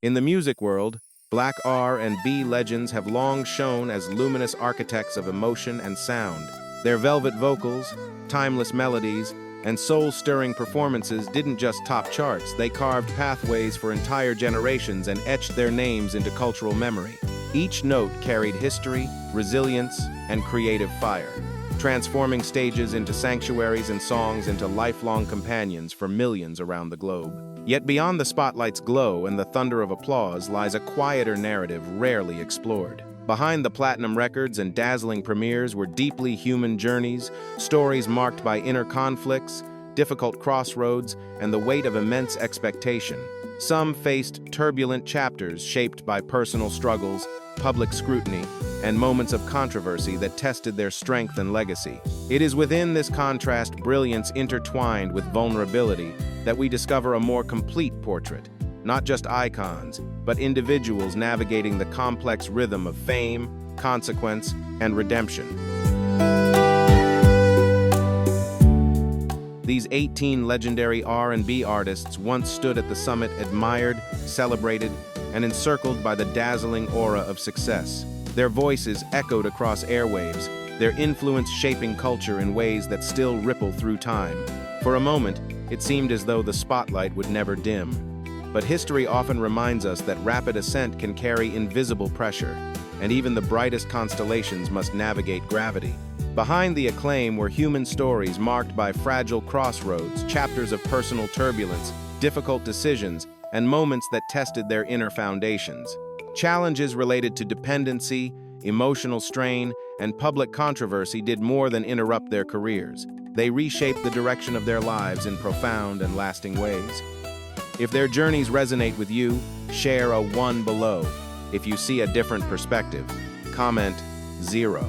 In the music world, Black R&B legends have long shone as luminous architects of emotion and sound. Their velvet vocals, timeless melodies, and soul-stirring performances didn't just top charts, they carved pathways for entire generations and etched their names into cultural memory. Each note carried history, resilience, and creative fire, transforming stages into sanctuaries and songs into lifelong companions for millions around the globe. Yet beyond the spotlight's glow and the thunder of applause lies a quieter narrative rarely explored. Behind the platinum records and dazzling premieres were deeply human journeys, stories marked by inner conflicts, difficult crossroads, and the weight of immense expectation. Some faced turbulent chapters shaped by personal struggles, public scrutiny, and moments of controversy that tested their strength and legacy. It is within this contrast, brilliance intertwined with vulnerability, that we discover a more complete portrait. Not just icons, but individuals navigating the complex rhythm of fame, consequence, and redemption. These 18 legendary R&B artists once stood at the summit, admired, celebrated, and encircled by the dazzling aura of success. Their voices echoed across airwaves, their influence shaping culture in ways that still ripple through time. For a moment, it seemed as though the spotlight would never dim. But history often reminds us that rapid ascent can carry invisible pressure, and even the brightest constellations must navigate gravity. Behind the acclaim were human stories marked by fragile crossroads, chapters of personal turbulence, difficult decisions, and moments that tested their inner foundations. Challenges related to dependency, emotional strain, and public controversy did more than interrupt their careers. They reshaped the direction of their lives in profound and lasting ways. If their journeys resonate with you, share a 1 below. If you see a different perspective, comment 0.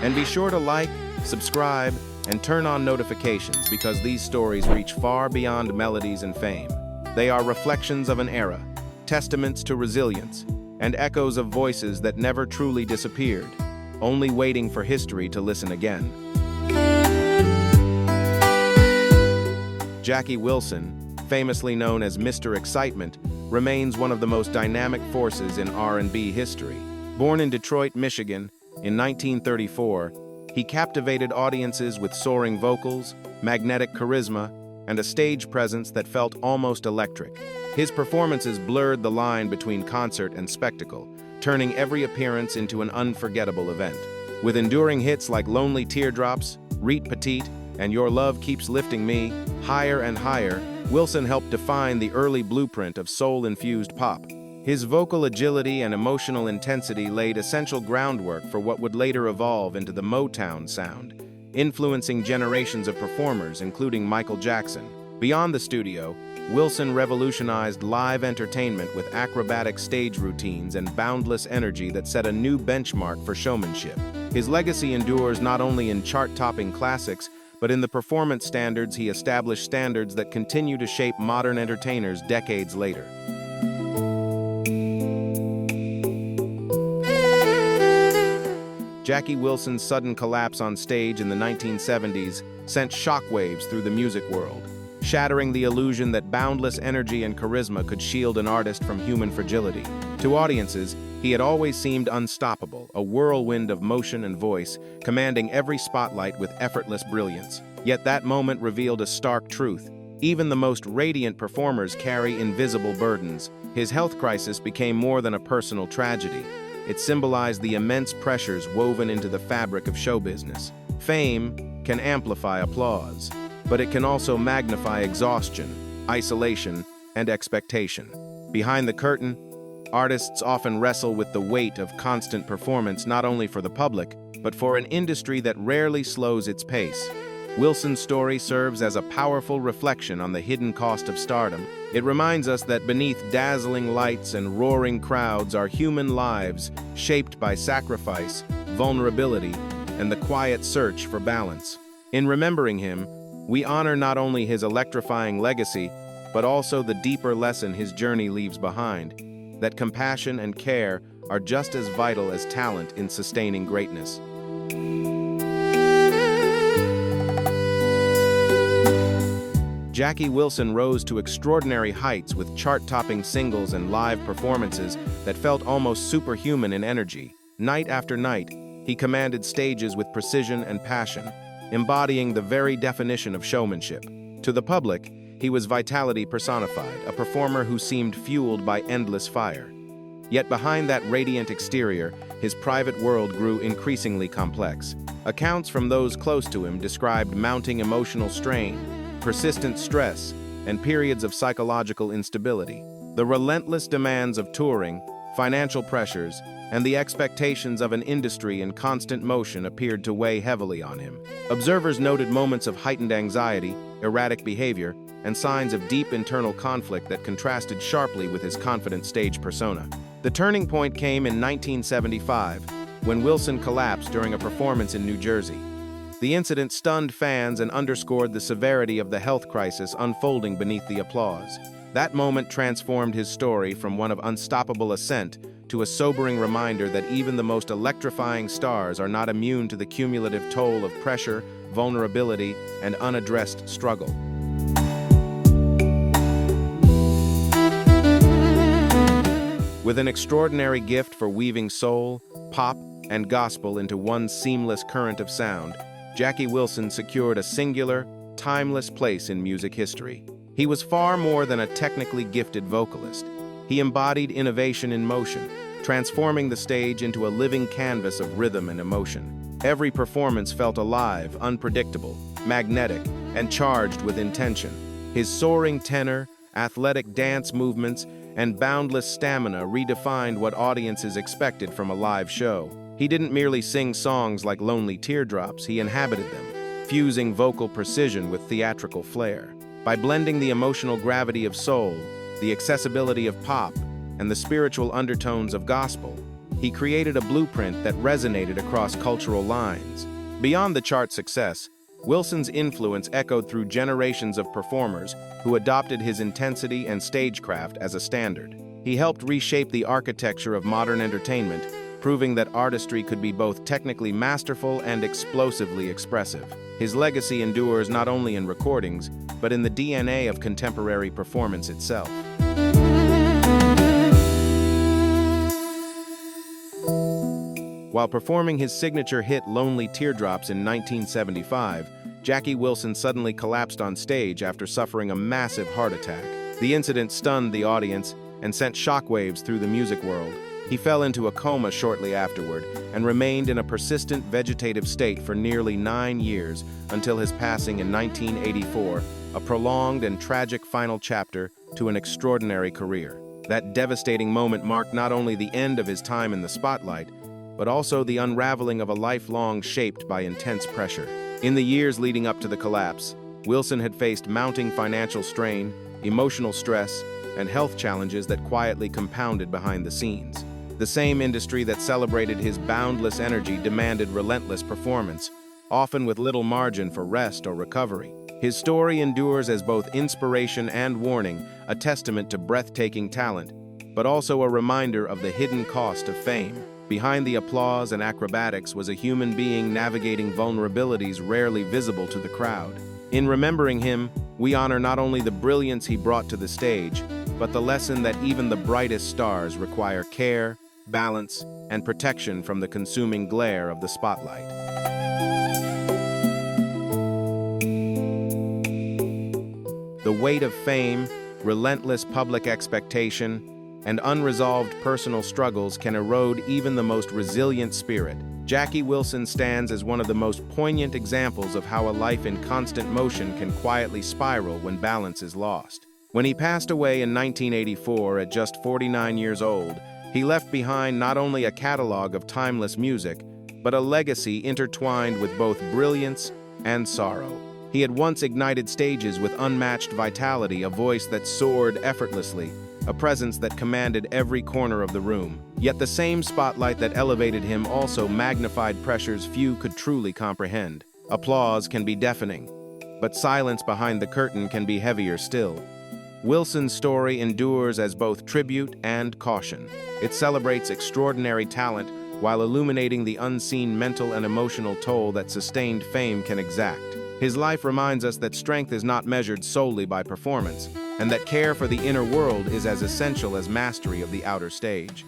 And be sure to like, subscribe, and turn on notifications because these stories reach far beyond melodies and fame. They are reflections of an era, testaments to resilience, and echoes of voices that never truly disappeared, only waiting for history to listen again. Jackie Wilson, famously known as Mr. Excitement, remains one of the most dynamic forces in R&B history. Born in Detroit, Michigan, in 1934, he captivated audiences with soaring vocals, magnetic charisma, and a stage presence that felt almost electric. His performances blurred the line between concert and spectacle, turning every appearance into an unforgettable event. With enduring hits like Lonely Teardrops, Reet Petite, and Your Love Keeps Lifting Me, higher and higher, Wilson helped define the early blueprint of soul-infused pop. His vocal agility and emotional intensity laid essential groundwork for what would later evolve into the Motown sound, influencing generations of performers, including Michael Jackson. Beyond the studio, Wilson revolutionized live entertainment with acrobatic stage routines and boundless energy that set a new benchmark for showmanship. His legacy endures not only in chart-topping classics, but in the performance standards he established, standards that continue to shape modern entertainers decades later. Jackie Wilson's sudden collapse on stage in the 1970s sent shockwaves through the music world, shattering the illusion that boundless energy and charisma could shield an artist from human fragility. To audiences, he had always seemed unstoppable, a whirlwind of motion and voice, commanding every spotlight with effortless brilliance. Yet that moment revealed a stark truth. Even the most radiant performers carry invisible burdens. His health crisis became more than a personal tragedy. It symbolized the immense pressures woven into the fabric of show business. Fame can amplify applause, but it can also magnify exhaustion, isolation, and expectation. Behind the curtain, artists often wrestle with the weight of constant performance not only for the public, but for an industry that rarely slows its pace. Wilson's story serves as a powerful reflection on the hidden cost of stardom. It reminds us that beneath dazzling lights and roaring crowds are human lives shaped by sacrifice, vulnerability, and the quiet search for balance. In remembering him, we honor not only his electrifying legacy, but also the deeper lesson his journey leaves behind, that compassion and care are just as vital as talent in sustaining greatness. Jackie Wilson rose to extraordinary heights with chart-topping singles and live performances that felt almost superhuman in energy. Night after night, he commanded stages with precision and passion, embodying the very definition of showmanship. To the public, he was vitality personified, a performer who seemed fueled by endless fire. Yet behind that radiant exterior, his private world grew increasingly complex. Accounts from those close to him described mounting emotional strain, persistent stress, and periods of psychological instability. The relentless demands of touring, financial pressures, and the expectations of an industry in constant motion appeared to weigh heavily on him. Observers noted moments of heightened anxiety, erratic behavior, and signs of deep internal conflict that contrasted sharply with his confident stage persona. The turning point came in 1975, when Wilson collapsed during a performance in New Jersey. The incident stunned fans and underscored the severity of the health crisis unfolding beneath the applause. That moment transformed his story from one of unstoppable ascent to a sobering reminder that even the most electrifying stars are not immune to the cumulative toll of pressure, vulnerability, and unaddressed struggle. With an extraordinary gift for weaving soul, pop, and gospel into one seamless current of sound, Jackie Wilson secured a singular, timeless place in music history. He was far more than a technically gifted vocalist. He embodied innovation in motion, transforming the stage into a living canvas of rhythm and emotion. Every performance felt alive, unpredictable, magnetic, and charged with intention. His soaring tenor, athletic dance movements, and boundless stamina redefined what audiences expected from a live show. He didn't merely sing songs like Lonely Teardrops, he inhabited them, fusing vocal precision with theatrical flair. By blending the emotional gravity of soul, the accessibility of pop, and the spiritual undertones of gospel, he created a blueprint that resonated across cultural lines. Beyond the chart success, Wilson's influence echoed through generations of performers who adopted his intensity and stagecraft as a standard. He helped reshape the architecture of modern entertainment, proving that artistry could be both technically masterful and explosively expressive. His legacy endures not only in recordings, but in the DNA of contemporary performance itself. While performing his signature hit Lonely Teardrops in 1975, Jackie Wilson suddenly collapsed on stage after suffering a massive heart attack. The incident stunned the audience and sent shockwaves through the music world. He fell into a coma shortly afterward and remained in a persistent vegetative state for nearly 9 years until his passing in 1984, a prolonged and tragic final chapter to an extraordinary career. That devastating moment marked not only the end of his time in the spotlight, but also the unraveling of a lifelong shaped by intense pressure. In the years leading up to the collapse, Wilson had faced mounting financial strain, emotional stress, and health challenges that quietly compounded behind the scenes. The same industry that celebrated his boundless energy demanded relentless performance, often with little margin for rest or recovery. His story endures as both inspiration and warning, a testament to breathtaking talent, but also a reminder of the hidden cost of fame. Behind the applause and acrobatics was a human being navigating vulnerabilities rarely visible to the crowd. In remembering him, we honor not only the brilliance he brought to the stage, but the lesson that even the brightest stars require care, balance, and protection from the consuming glare of the spotlight. The weight of fame, relentless public expectation, and unresolved personal struggles can erode even the most resilient spirit. Jackie Wilson stands as one of the most poignant examples of how a life in constant motion can quietly spiral when balance is lost. When he passed away in 1984 at just 49 years old, he left behind not only a catalog of timeless music, but a legacy intertwined with both brilliance and sorrow. He had once ignited stages with unmatched vitality, a voice that soared effortlessly, a presence that commanded every corner of the room. Yet the same spotlight that elevated him also magnified pressures few could truly comprehend. Applause can be deafening, but silence behind the curtain can be heavier still. Wilson's story endures as both tribute and caution. It celebrates extraordinary talent while illuminating the unseen mental and emotional toll that sustained fame can exact. His life reminds us that strength is not measured solely by performance, and that care for the inner world is as essential as mastery of the outer stage.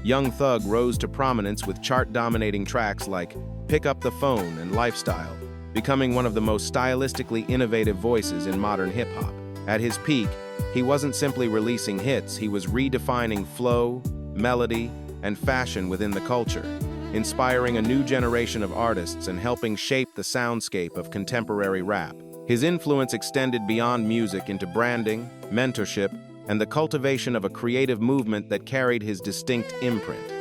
Young Thug rose to prominence with chart-dominating tracks like Pick Up the Phone and Lifestyle, becoming one of the most stylistically innovative voices in modern hip-hop. At his peak, he wasn't simply releasing hits, he was redefining flow, melody, and fashion within the culture, inspiring a new generation of artists and helping shape the soundscape of contemporary rap. His influence extended beyond music into branding, mentorship, and the cultivation of a creative movement that carried his distinct imprint.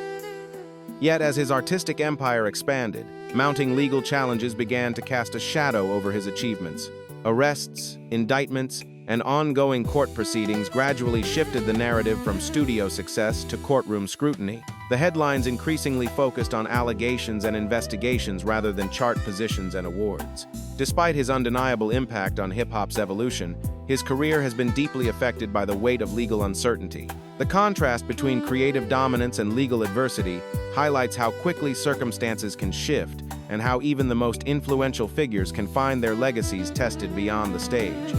Yet as his artistic empire expanded, mounting legal challenges began to cast a shadow over his achievements. Arrests, indictments, and ongoing court proceedings gradually shifted the narrative from studio success to courtroom scrutiny. The headlines increasingly focused on allegations and investigations rather than chart positions and awards. Despite his undeniable impact on hip-hop's evolution, his career has been deeply affected by the weight of legal uncertainty. The contrast between creative dominance and legal adversity highlights how quickly circumstances can shift and how even the most influential figures can find their legacies tested beyond the stage.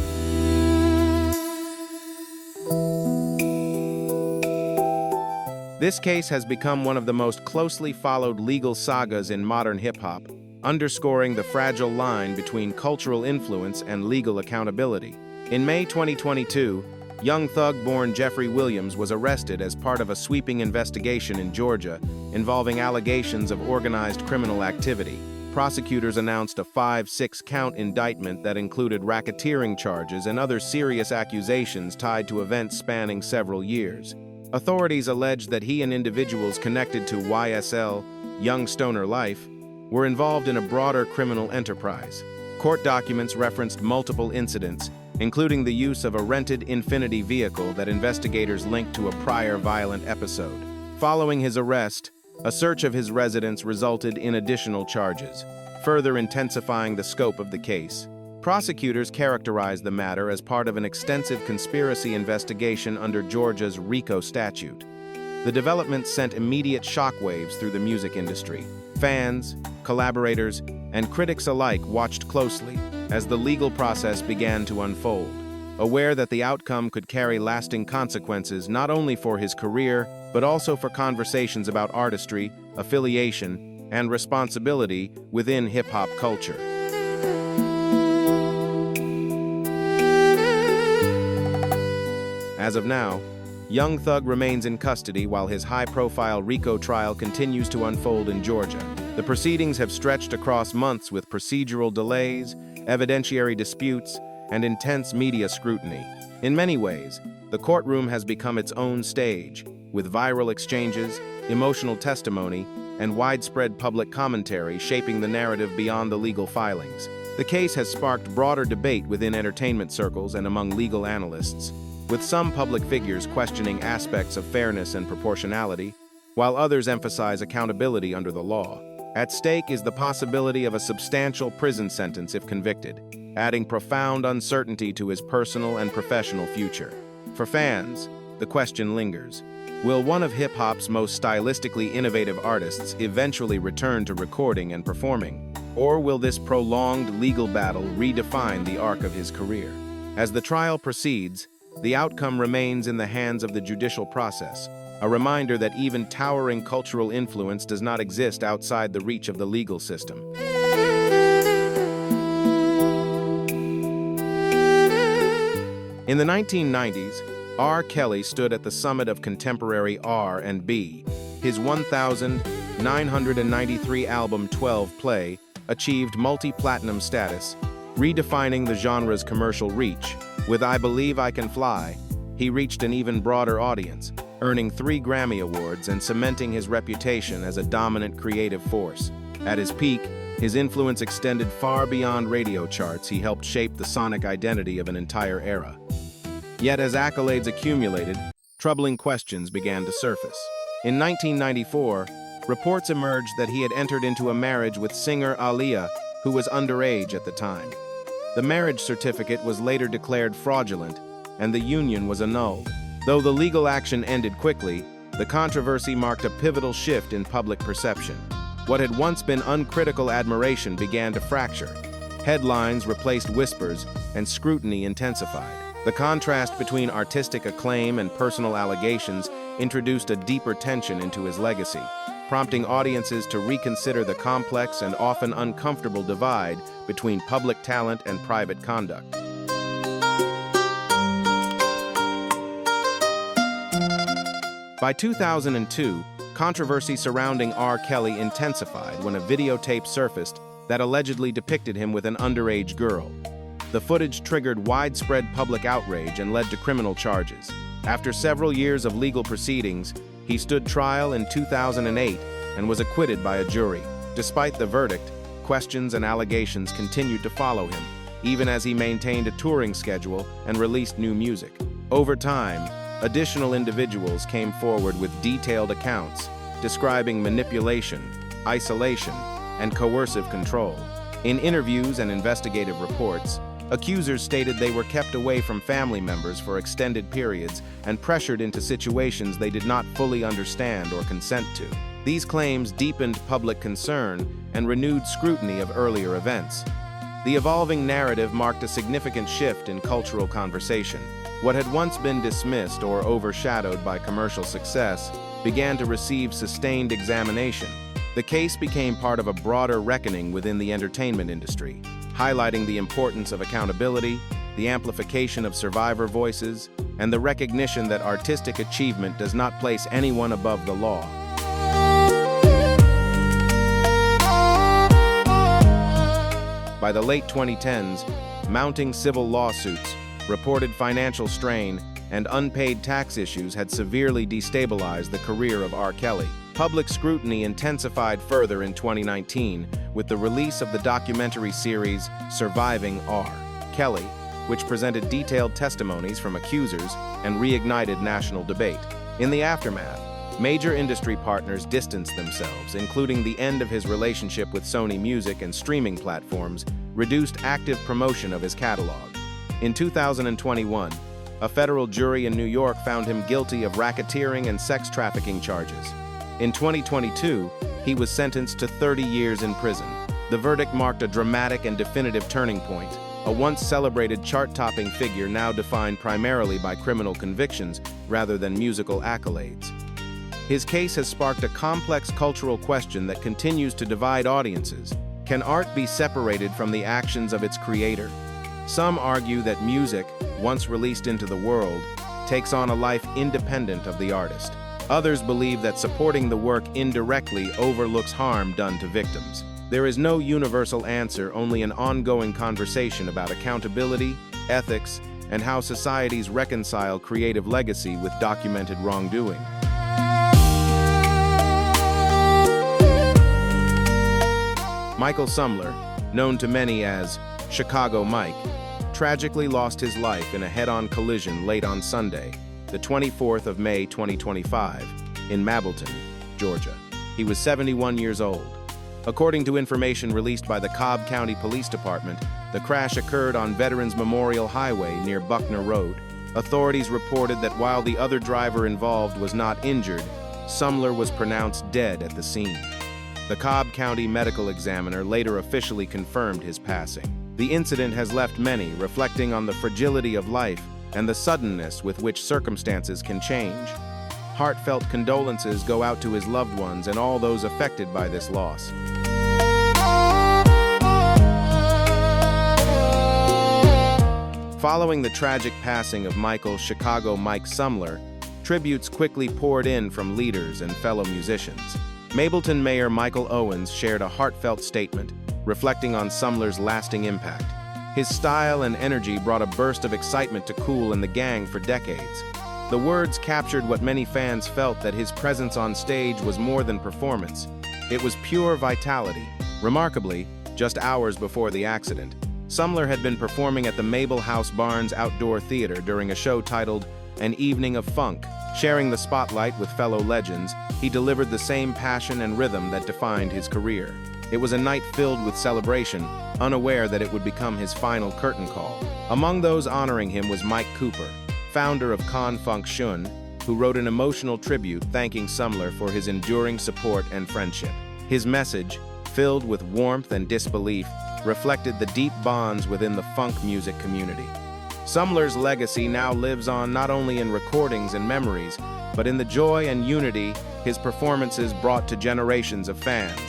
This case has become one of the most closely followed legal sagas in modern hip-hop, underscoring the fragile line between cultural influence and legal accountability. In May 2022, Young Thug-born Jeffrey Williams was arrested as part of a sweeping investigation in Georgia involving allegations of organized criminal activity. Prosecutors announced a 5-6-count indictment that included racketeering charges and other serious accusations tied to events spanning several years. Authorities alleged that he and individuals connected to YSL, Young Stoner Life, were involved in a broader criminal enterprise. Court documents referenced multiple incidents, including the use of a rented Infiniti vehicle that investigators linked to a prior violent episode. Following his arrest, a search of his residence resulted in additional charges, further intensifying the scope of the case. Prosecutors characterized the matter as part of an extensive conspiracy investigation under Georgia's RICO statute. The development sent immediate shockwaves through the music industry. Fans, collaborators, and critics alike watched closely as the legal process began to unfold, aware that the outcome could carry lasting consequences not only for his career, but also for conversations about artistry, affiliation, and responsibility within hip-hop culture. As of now, Young Thug remains in custody while his high-profile RICO trial continues to unfold in Georgia. The proceedings have stretched across months with procedural delays, evidentiary disputes, and intense media scrutiny. In many ways, the courtroom has become its own stage, with viral exchanges, emotional testimony, and widespread public commentary shaping the narrative beyond the legal filings. The case has sparked broader debate within entertainment circles and among legal analysts, with some public figures questioning aspects of fairness and proportionality, while others emphasize accountability under the law. At stake is the possibility of a substantial prison sentence if convicted, adding profound uncertainty to his personal and professional future. For fans, the question lingers: will one of hip-hop's most stylistically innovative artists eventually return to recording and performing? Or will this prolonged legal battle redefine the arc of his career? As the trial proceeds, the outcome remains in the hands of the judicial process, a reminder that even towering cultural influence does not exist outside the reach of the legal system. In the 1990s, R. Kelly stood at the summit of contemporary R&B. His 1,993 album 12 Play achieved multi-platinum status, redefining the genre's commercial reach. With I Believe I Can Fly, he reached an even broader audience, earning 3 Grammy Awards and cementing his reputation as a dominant creative force. At his peak, his influence extended far beyond radio charts. He helped shape the sonic identity of an entire era. Yet as accolades accumulated, troubling questions began to surface. In 1994, reports emerged that he had entered into a marriage with singer Aaliyah, who was underage at the time. The marriage certificate was later declared fraudulent, and the union was annulled. Though the legal action ended quickly, the controversy marked a pivotal shift in public perception. What had once been uncritical admiration began to fracture. Headlines replaced whispers, and scrutiny intensified. The contrast between artistic acclaim and personal allegations introduced a deeper tension into his legacy, prompting audiences to reconsider the complex and often uncomfortable divide between public talent and private conduct. By 2002, controversy surrounding R. Kelly intensified when a videotape surfaced that allegedly depicted him with an underage girl. The footage triggered widespread public outrage and led to criminal charges. After several years of legal proceedings, he stood trial in 2008 and was acquitted by a jury. Despite the verdict, questions and allegations continued to follow him, even as he maintained a touring schedule and released new music. Over time, additional individuals came forward with detailed accounts describing manipulation, isolation, and coercive control. In interviews and investigative reports, accusers stated they were kept away from family members for extended periods and pressured into situations they did not fully understand or consent to. These claims deepened public concern and renewed scrutiny of earlier events. The evolving narrative marked a significant shift in cultural conversation. What had once been dismissed or overshadowed by commercial success began to receive sustained examination. The case became part of a broader reckoning within the entertainment industry, highlighting the importance of accountability, the amplification of survivor voices, and the recognition that artistic achievement does not place anyone above the law. By the late 2010s, mounting civil lawsuits, reported financial strain, and unpaid tax issues had severely destabilized the career of R. Kelly. Public scrutiny intensified further in 2019 with the release of the documentary series Surviving R. Kelly, which presented detailed testimonies from accusers and reignited national debate. In the aftermath, major industry partners distanced themselves, including the end of his relationship with Sony Music and streaming platforms, reduced active promotion of his catalog. In 2021, a federal jury in New York found him guilty of racketeering and sex trafficking charges. In 2022, he was sentenced to 30 years in prison. The verdict marked a dramatic and definitive turning point. A once celebrated chart-topping figure now defined primarily by criminal convictions rather than musical accolades. His case has sparked a complex cultural question that continues to divide audiences. Can art be separated from the actions of its creator? Some argue that music, once released into the world, takes on a life independent of the artist. Others believe that supporting the work indirectly overlooks harm done to victims. There is no universal answer, only an ongoing conversation about accountability, ethics, and how societies reconcile creative legacy with documented wrongdoing. Michael Sumler, known to many as Chicago Mike, tragically lost his life in a head-on collision late on Sunday, the 24th of May 2025, in Mableton, Georgia. He was 71 years old. According to information released by the Cobb County Police Department, the crash occurred on Veterans Memorial Highway near Buckner Road. Authorities reported that while the other driver involved was not injured, Sumler was pronounced dead at the scene. The Cobb County medical examiner later officially confirmed his passing. The incident has left many reflecting on the fragility of life and the suddenness with which circumstances can change. Heartfelt condolences go out to his loved ones and all those affected by this loss. Following the tragic passing of Michael "Chicago Mike" Sumler, tributes quickly poured in from leaders and fellow musicians. Mableton Mayor Michael Owens shared a heartfelt statement, reflecting on Sumler's lasting impact. His style and energy brought a burst of excitement to Kool and the gang for decades. The words captured what many fans felt, that his presence on stage was more than performance. It was pure vitality. Remarkably, just hours before the accident, Sumler had been performing at the Mabel House Barnes Outdoor Theater during a show titled An Evening of Funk. Sharing the spotlight with fellow legends, he delivered the same passion and rhythm that defined his career. It was a night filled with celebration, unaware that it would become his final curtain call. Among those honoring him was Mike Cooper, founder of Con Funk Shun, who wrote an emotional tribute thanking Sumler for his enduring support and friendship. His message, filled with warmth and disbelief, reflected the deep bonds within the funk music community. Sumler's legacy now lives on not only in recordings and memories, but in the joy and unity his performances brought to generations of fans.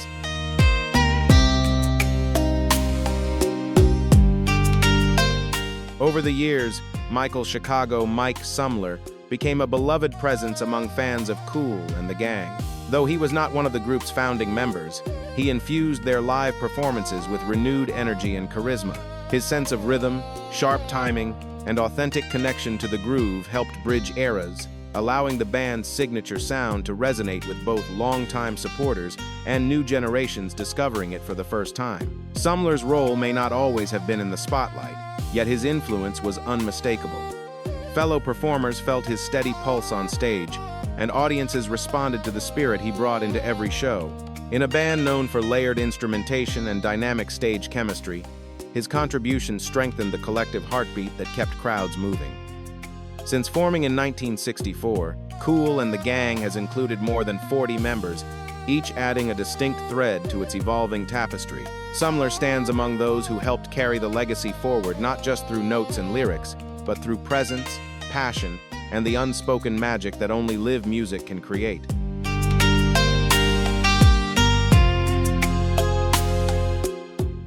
Over the years, Michael "Chicago Mike" Sumler became a beloved presence among fans of Kool and the Gang. Though he was not one of the group's founding members, he infused their live performances with renewed energy and charisma. His sense of rhythm, sharp timing, and authentic connection to the groove helped bridge eras, allowing the band's signature sound to resonate with both longtime supporters and new generations discovering it for the first time. Sumler's role may not always have been in the spotlight, yet his influence was unmistakable. Fellow performers felt his steady pulse on stage, and audiences responded to the spirit he brought into every show. In a band known for layered instrumentation and dynamic stage chemistry, his contribution strengthened the collective heartbeat that kept crowds moving. Since forming in 1964, Kool and the Gang has included more than 40 members, each adding a distinct thread to its evolving tapestry. Sumler stands among those who helped carry the legacy forward not just through notes and lyrics, but through presence, passion, and the unspoken magic that only live music can create.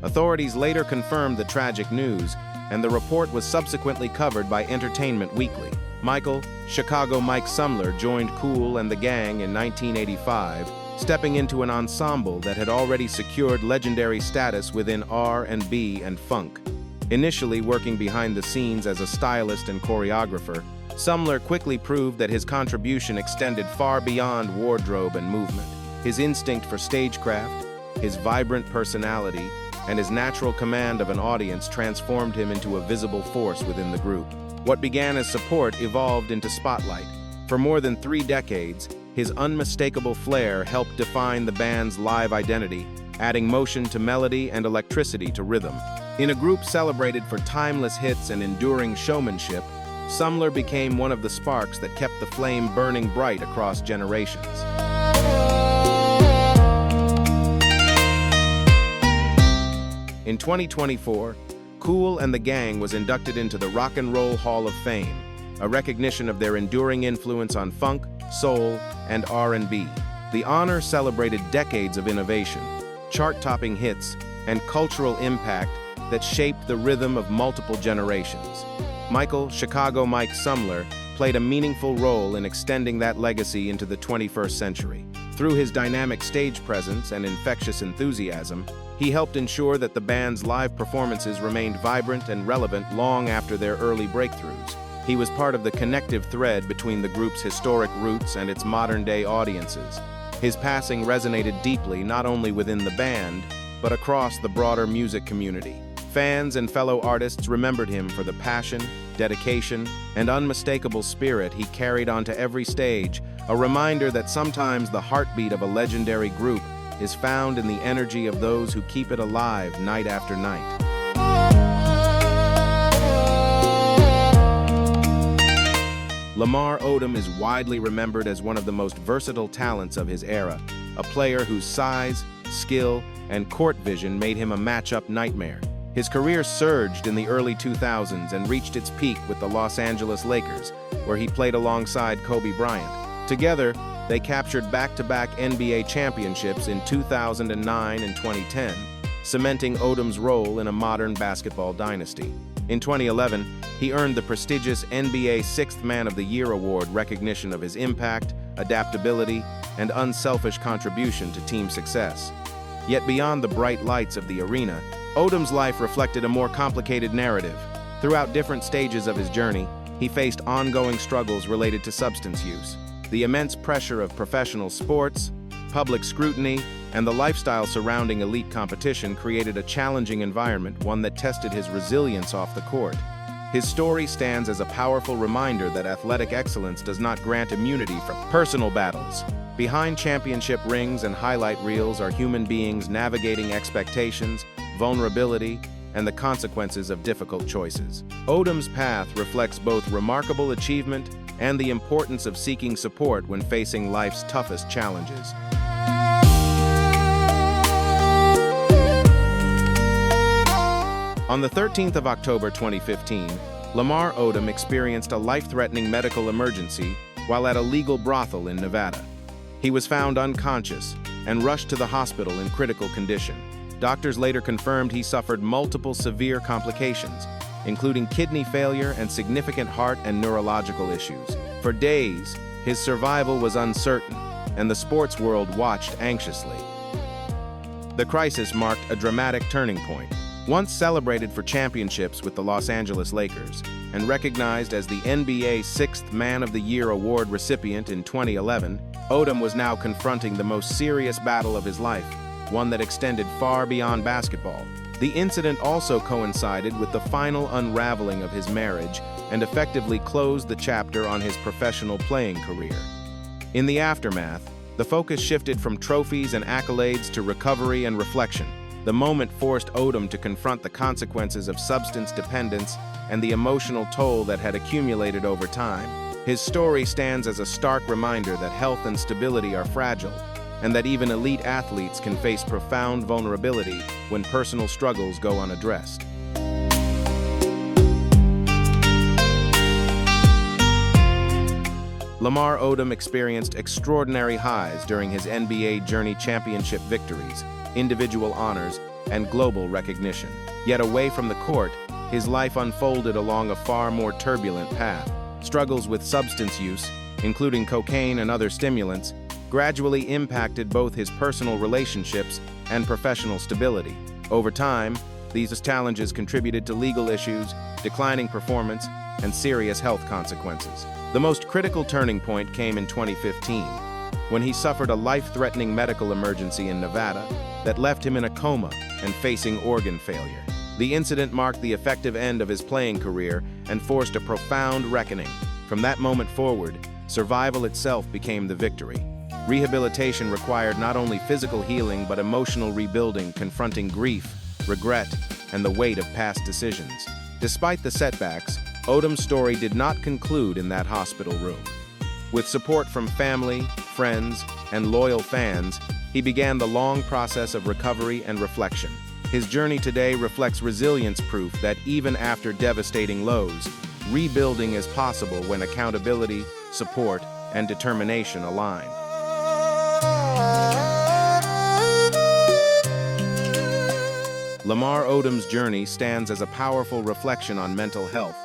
Authorities later confirmed the tragic news, and the report was subsequently covered by Entertainment Weekly. Michael "Chicago Mike" Sumler joined Kool and the Gang in 1985, stepping into an ensemble that had already secured legendary status within R&B and funk. Initially working behind the scenes as a stylist and choreographer, Sumler quickly proved that his contribution extended far beyond wardrobe and movement. His instinct for stagecraft, his vibrant personality, and his natural command of an audience transformed him into a visible force within the group. What began as support evolved into spotlight. For more than 3 decades, his unmistakable flair helped define the band's live identity, adding motion to melody and electricity to rhythm. In a group celebrated for timeless hits and enduring showmanship, Sumler became one of the sparks that kept the flame burning bright across generations. In 2024, Kool and the Gang was inducted into the Rock and Roll Hall of Fame, a recognition of their enduring influence on funk, soul, and R&B. The honor celebrated decades of innovation, chart-topping hits, and cultural impact that shaped the rhythm of multiple generations. Michael "Chicago Mike" Sumler played a meaningful role in extending that legacy into the 21st century. Through his dynamic stage presence and infectious enthusiasm, he helped ensure that the band's live performances remained vibrant and relevant long after their early breakthroughs. He was part of the connective thread between the group's historic roots and its modern-day audiences. His passing resonated deeply not only within the band, but across the broader music community. Fans and fellow artists remembered him for the passion, dedication, and unmistakable spirit he carried onto every stage, a reminder that sometimes the heartbeat of a legendary group is found in the energy of those who keep it alive night after night. Lamar Odom is widely remembered as one of the most versatile talents of his era, a player whose size, skill, and court vision made him a matchup nightmare. His career surged in the early 2000s and reached its peak with the Los Angeles Lakers, where he played alongside Kobe Bryant. Together, they captured back-to-back NBA championships in 2009 and 2010, cementing Odom's role in a modern basketball dynasty. In 2011, he earned the prestigious NBA Sixth Man of the Year award, recognition of his impact, adaptability, and unselfish contribution to team success. Yet beyond the bright lights of the arena, Odom's life reflected a more complicated narrative. Throughout different stages of his journey, he faced ongoing struggles related to substance use. The immense pressure of professional sports, public scrutiny, and the lifestyle surrounding elite competition created a challenging environment, one that tested his resilience off the court. His story stands as a powerful reminder that athletic excellence does not grant immunity from personal battles. Behind championship rings and highlight reels are human beings navigating expectations, vulnerability, and the consequences of difficult choices. Odom's path reflects both remarkable achievement and the importance of seeking support when facing life's toughest challenges. On the 13th of October 2015, Lamar Odom experienced a life-threatening medical emergency while at a legal brothel in Nevada. He was found unconscious and rushed to the hospital in critical condition. Doctors later confirmed he suffered multiple severe complications, including kidney failure and significant heart and neurological issues. For days, his survival was uncertain, and the sports world watched anxiously. The crisis marked a dramatic turning point. Once celebrated for championships with the Los Angeles Lakers and recognized as the NBA's 6th Man of the Year award recipient in 2011, Odom was now confronting the most serious battle of his life, one that extended far beyond basketball. The incident also coincided with the final unraveling of his marriage and effectively closed the chapter on his professional playing career. In the aftermath, the focus shifted from trophies and accolades to recovery and reflection. The moment forced Odom to confront the consequences of substance dependence and the emotional toll that had accumulated over time. His story stands as a stark reminder that health and stability are fragile, and that even elite athletes can face profound vulnerability when personal struggles go unaddressed. Lamar Odom experienced extraordinary highs during his NBA journey, championship victories, individual honors, and global recognition. Yet away from the court, his life unfolded along a far more turbulent path. Struggles with substance use, including cocaine and other stimulants, gradually impacted both his personal relationships and professional stability. Over time, these challenges contributed to legal issues, declining performance, and serious health consequences. The most critical turning point came in 2015, when he suffered a life-threatening medical emergency in Nevada that left him in a coma and facing organ failure. The incident marked the effective end of his playing career and forced a profound reckoning. From that moment forward, survival itself became the victory. Rehabilitation required not only physical healing but emotional rebuilding, confronting grief, regret, and the weight of past decisions. Despite the setbacks, Odom's story did not conclude in that hospital room. With support from family, friends, and loyal fans, he began the long process of recovery and reflection. His journey today reflects resilience, proof that even after devastating lows, rebuilding is possible when accountability, support, and determination align. Lamar Odom's journey stands as a powerful reflection on mental health,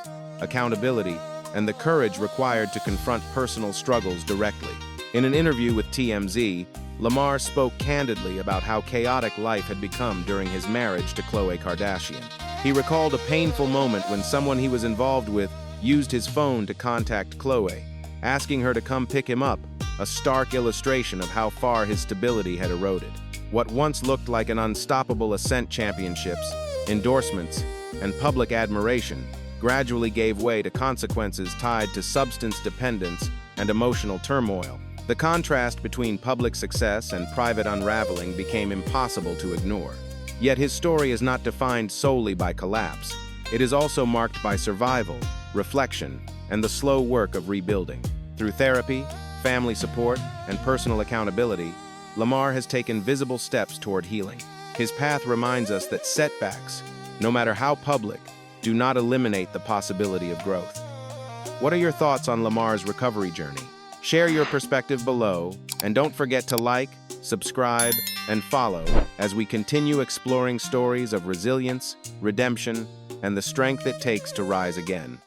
accountability, and the courage required to confront personal struggles directly. In an interview with TMZ, Lamar spoke candidly about how chaotic life had become during his marriage to Khloe Kardashian. He recalled a painful moment when someone he was involved with used his phone to contact Khloe, asking her to come pick him up, a stark illustration of how far his stability had eroded. What once looked like an unstoppable ascent, championships, endorsements, and public admiration gradually gave way to consequences tied to substance dependence and emotional turmoil. The contrast between public success and private unraveling became impossible to ignore. Yet his story is not defined solely by collapse. It is also marked by survival, reflection, and the slow work of rebuilding. Through therapy, family support, and personal accountability, Lamar has taken visible steps toward healing. His path reminds us that setbacks, no matter how public, do not eliminate the possibility of growth. What are your thoughts on Lamar's recovery journey? Share your perspective below, and don't forget to like, subscribe, and follow as we continue exploring stories of resilience, redemption, and the strength it takes to rise again.